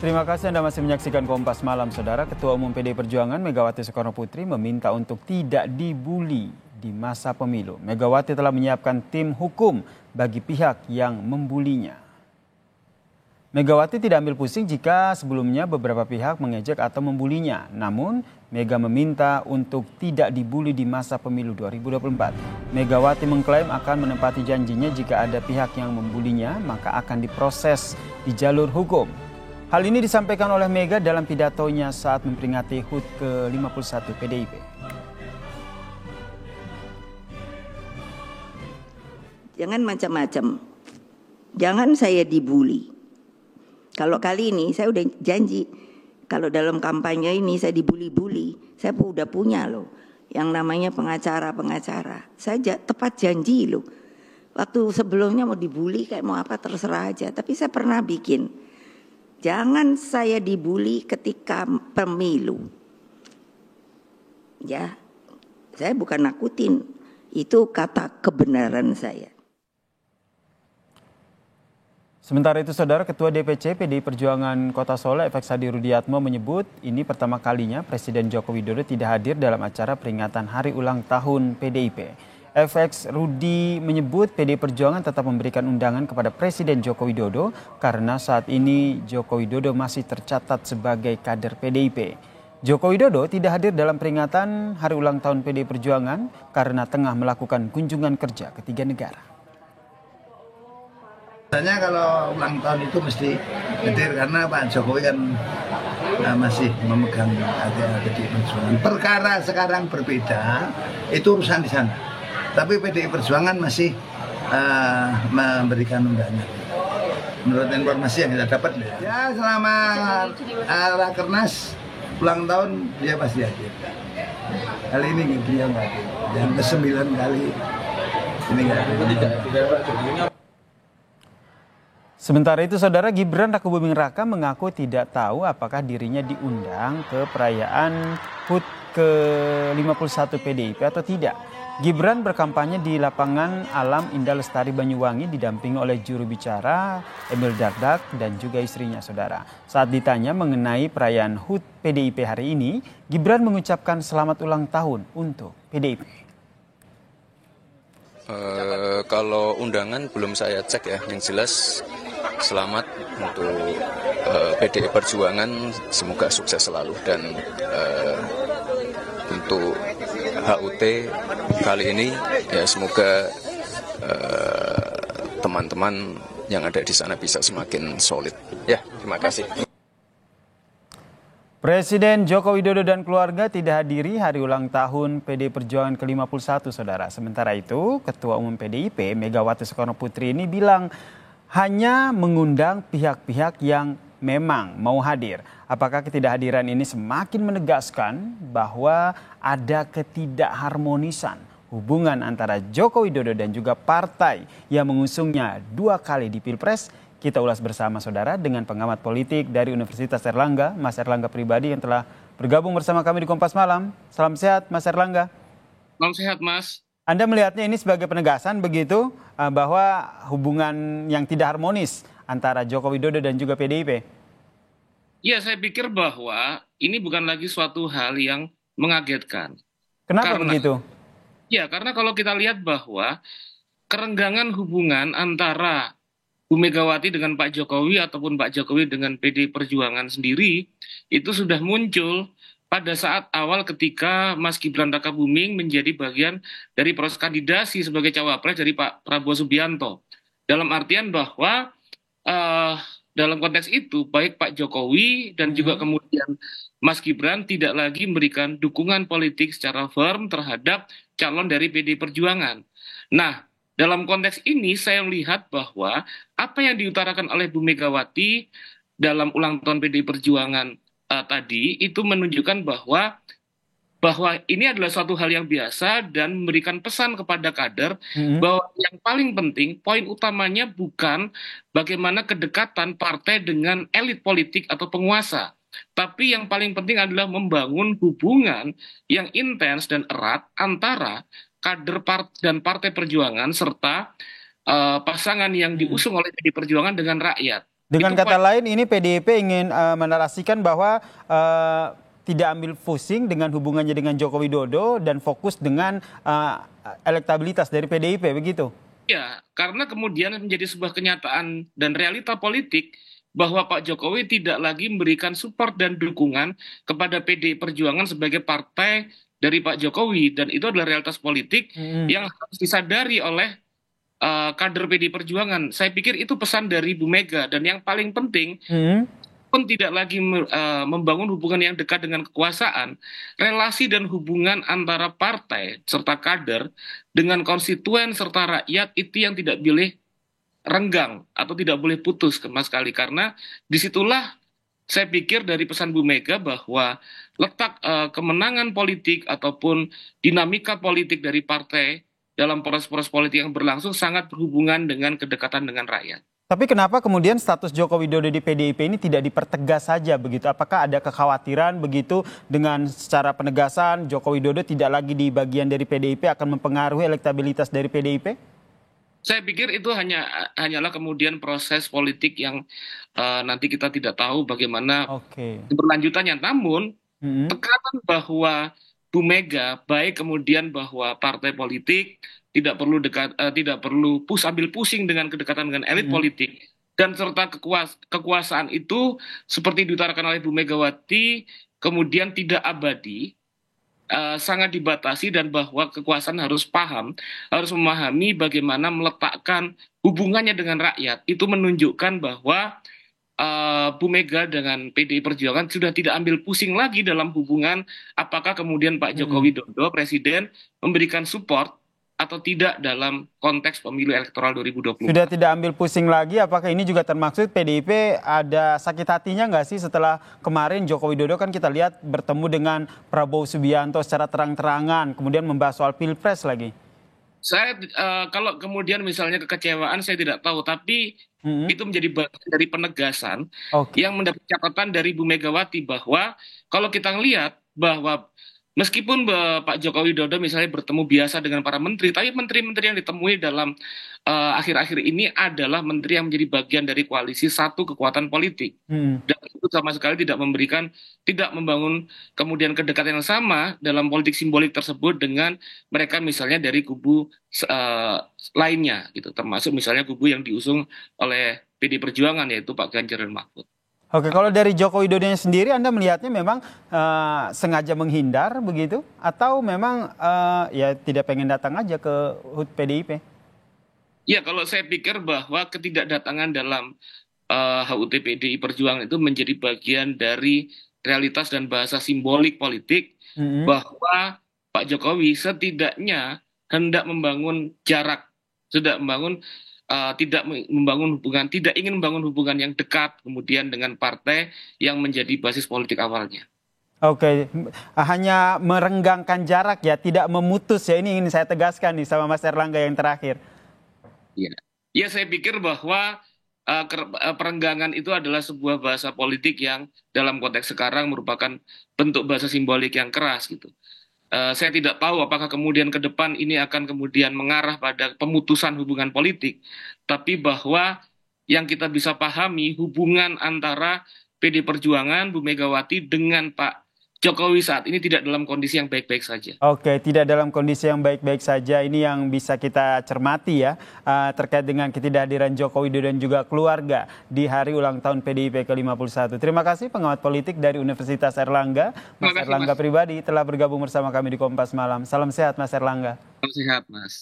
Terima kasih Anda masih menyaksikan Kompas Malam, Saudara. Ketua Umum PDI Perjuangan Megawati Soekarnoputri meminta untuk tidak dibuli di masa pemilu. Megawati telah menyiapkan tim hukum bagi pihak yang membulinya. Megawati tidak ambil pusing jika sebelumnya beberapa pihak mengejek atau membulinya. Namun, Mega meminta untuk tidak dibuli di masa pemilu 2024. Megawati mengklaim akan menepati janjinya jika ada pihak yang membulinya, maka akan diproses di jalur hukum. Hal ini disampaikan oleh Mega dalam pidatonya saat memperingati HUT ke-51 PDIP. Jangan macam-macam. Jangan saya dibully. Kalau kali ini saya udah janji, kalau dalam kampanye ini saya dibully-bully, saya udah punya loh yang namanya pengacara-pengacara. Saya tepat janji loh. Waktu sebelumnya mau dibully kayak mau apa terserah aja, tapi saya pernah bikin. Jangan saya dibully ketika pemilu. Ya, saya bukan nakutin, itu kata kebenaran saya. Sementara itu, Saudara, Ketua DPC PDI Perjuangan Kota Solo, FX Hadi Rudiatmo menyebut ini pertama kalinya Presiden Joko Widodo tidak hadir dalam acara peringatan Hari Ulang Tahun PDIP. FX Rudi menyebut PDI Perjuangan tetap memberikan undangan kepada Presiden Joko Widodo karena saat ini Joko Widodo masih tercatat sebagai kader PDIP. Joko Widodo tidak hadir dalam peringatan Hari Ulang Tahun PDI Perjuangan karena tengah melakukan kunjungan kerja ke 3 negara. Biasanya kalau ulang tahun itu mesti hadir karena Pak Jokowi kan masih memegang PDI Perjuangan. Perkara sekarang berbeda, itu urusan di sana. Tapi PDI Perjuangan masih memberikan undangan. Menurut informasi yang kita dapat, ya selama Rakernas ulang tahun dia pasti hadir. Kali ini dia nggak hadir. Yang ke-9 kali ini nggak hadir. Sementara itu, Saudara, Gibran Rakebuming Raka mengaku tidak tahu apakah dirinya diundang ke perayaan HUT ke-51 PDIP atau tidak. Gibran berkampanye di lapangan Alam Indah Lestari Banyuwangi didampingi oleh juru bicara Emil Dardak dan juga istrinya, Saudara. Saat ditanya mengenai perayaan HUT PDIP hari ini, Gibran mengucapkan selamat ulang tahun untuk PDIP. Kalau undangan belum saya cek ya, yang jelas selamat untuk PDI Perjuangan, semoga sukses selalu, dan untuk HUT kali ini ya semoga teman-teman yang ada di sana bisa semakin solid. Ya, terima kasih. Presiden Joko Widodo dan keluarga tidak hadiri hari ulang tahun PDI Perjuangan ke-51, Saudara. Sementara itu, Ketua Umum PDIP Megawati Soekarnoputri ini bilang hanya mengundang pihak-pihak yang memang mau hadir. Apakah ketidakhadiran ini semakin menegaskan bahwa ada ketidakharmonisan hubungan antara Joko Widodo dan juga partai yang mengusungnya 2 kali di Pilpres? Kita ulas bersama, Saudara, dengan pengamat politik dari Universitas Airlangga, Mas Erlangga Pribadi, yang telah bergabung bersama kami di Kompas Malam. Salam sehat, Mas Erlangga. Salam sehat, Mas. Anda melihatnya ini sebagai penegasan begitu bahwa hubungan yang tidak harmonis antara Joko Widodo dan juga PDIP? Ya, saya pikir bahwa ini bukan lagi suatu hal yang mengagetkan. Kenapa begitu? Ya, karena kalau kita lihat bahwa kerenggangan hubungan antara Bu Megawati dengan Pak Jokowi ataupun Pak Jokowi dengan PDI Perjuangan sendiri itu sudah muncul pada saat awal ketika Mas Gibran Rakebuming menjadi bagian dari proses kandidasi sebagai cawapres dari Pak Prabowo Subianto. Dalam artian bahwa dalam konteks itu baik Pak Jokowi dan juga kemudian Mas Gibran tidak lagi memberikan dukungan politik secara firm terhadap calon dari PDI Perjuangan. Nah, dalam konteks ini saya melihat bahwa apa yang diutarakan oleh Bu Megawati dalam ulang tahun PDI Perjuangan tadi itu menunjukkan bahwa ini adalah suatu hal yang biasa dan memberikan pesan kepada kader bahwa yang paling penting, poin utamanya bukan bagaimana kedekatan partai dengan elit politik atau penguasa. Tapi yang paling penting adalah membangun hubungan yang intens dan erat antara kader dan partai perjuangan serta pasangan yang diusung oleh PDI Perjuangan dengan rakyat. Dengan kata lain, ini PDIP ingin menarasikan bahwa tidak ambil pusing dengan hubungannya dengan Joko Widodo dan fokus dengan elektabilitas dari PDIP, begitu? Ya, karena kemudian menjadi sebuah kenyataan dan realita politik bahwa Pak Jokowi tidak lagi memberikan support dan dukungan kepada PDI Perjuangan sebagai partai dari Pak Jokowi, dan itu adalah realitas politik yang harus disadari oleh kader PDI Perjuangan. Saya pikir itu pesan dari Bu Mega, dan yang paling penting pun tidak lagi membangun hubungan yang dekat dengan kekuasaan, relasi dan hubungan antara partai serta kader dengan konstituen serta rakyat itu yang tidak boleh renggang atau tidak boleh putus sama sekali, karena disitulah saya pikir dari pesan Bu Mega bahwa letak kemenangan politik ataupun dinamika politik dari partai dalam proses-proses politik yang berlangsung sangat berhubungan dengan kedekatan dengan rakyat. Tapi kenapa kemudian status Joko Widodo di PDIP ini tidak dipertegas saja begitu? Apakah ada kekhawatiran begitu dengan secara penegasan Joko Widodo tidak lagi di bagian dari PDIP akan mempengaruhi elektabilitas dari PDIP? Saya pikir itu hanyalah kemudian proses politik yang nanti kita tidak tahu bagaimana keberlanjutannya. Namun tekanan bahwa Bu Mega baik kemudian bahwa partai politik tidak perlu ambil pusing dengan kedekatan dengan elit politik, dan serta kekuasaan itu seperti diutarakan oleh Bu Megawati kemudian tidak abadi, sangat dibatasi, dan bahwa kekuasaan harus memahami bagaimana meletakkan hubungannya dengan rakyat. Itu menunjukkan bahwa Bu Mega dengan PDI Perjuangan sudah tidak ambil pusing lagi dalam hubungan apakah kemudian Pak Joko Widodo Presiden memberikan support atau tidak dalam konteks pemilu elektoral 2024. Sudah tidak ambil pusing lagi, apakah ini juga termaksud PDIP ada sakit hatinya nggak sih setelah kemarin Joko Widodo kan kita lihat bertemu dengan Prabowo Subianto secara terang-terangan, kemudian membahas soal Pilpres lagi? Saya kalau kemudian misalnya kekecewaan saya tidak tahu, tapi itu menjadi bagian dari penegasan yang mendapat catatan dari Bu Megawati bahwa kalau kita lihat bahwa meskipun Pak Joko Widodo misalnya bertemu biasa dengan para menteri, tapi menteri-menteri yang ditemui dalam akhir-akhir ini adalah menteri yang menjadi bagian dari koalisi satu kekuatan politik. Dan itu sama sekali tidak membangun kemudian kedekatan yang sama dalam politik simbolik tersebut dengan mereka misalnya dari kubu lainnya, gitu, termasuk misalnya kubu yang diusung oleh PDI Perjuangan yaitu Pak Ganjar dan Mahfud. Oke, kalau dari Joko Widodo sendiri Anda melihatnya memang sengaja menghindar begitu atau memang ya tidak pengen datang aja ke HUT PDIP? Ya, kalau saya pikir bahwa ketidakdatangan dalam HUT PDI Perjuangan itu menjadi bagian dari realitas dan bahasa simbolik politik bahwa Pak Jokowi setidaknya hendak membangun jarak, tidak ingin membangun hubungan yang dekat kemudian dengan partai yang menjadi basis politik awalnya. Oke, hanya merenggangkan jarak ya, tidak memutus ya, ini ingin saya tegaskan nih sama Mas Erlangga yang terakhir. Ya, saya pikir bahwa perenggangan itu adalah sebuah bahasa politik yang dalam konteks sekarang merupakan bentuk bahasa simbolik yang keras gitu. Saya tidak tahu apakah kemudian ke depan ini akan kemudian mengarah pada pemutusan hubungan politik, tapi bahwa yang kita bisa pahami hubungan antara PDI Perjuangan, Bu Megawati dengan Pak Jokowi saat ini tidak dalam kondisi yang baik-baik saja. Oke, tidak dalam kondisi yang baik-baik saja. Ini yang bisa kita cermati ya, terkait dengan ketidakhadiran Jokowi dan juga keluarga di hari ulang tahun PDIP ke-51. Terima kasih pengamat politik dari Universitas Erlangga, Mas Erlangga pribadi telah bergabung bersama kami di Kompas Malam. Salam sehat Mas Erlangga. Salam sehat Mas.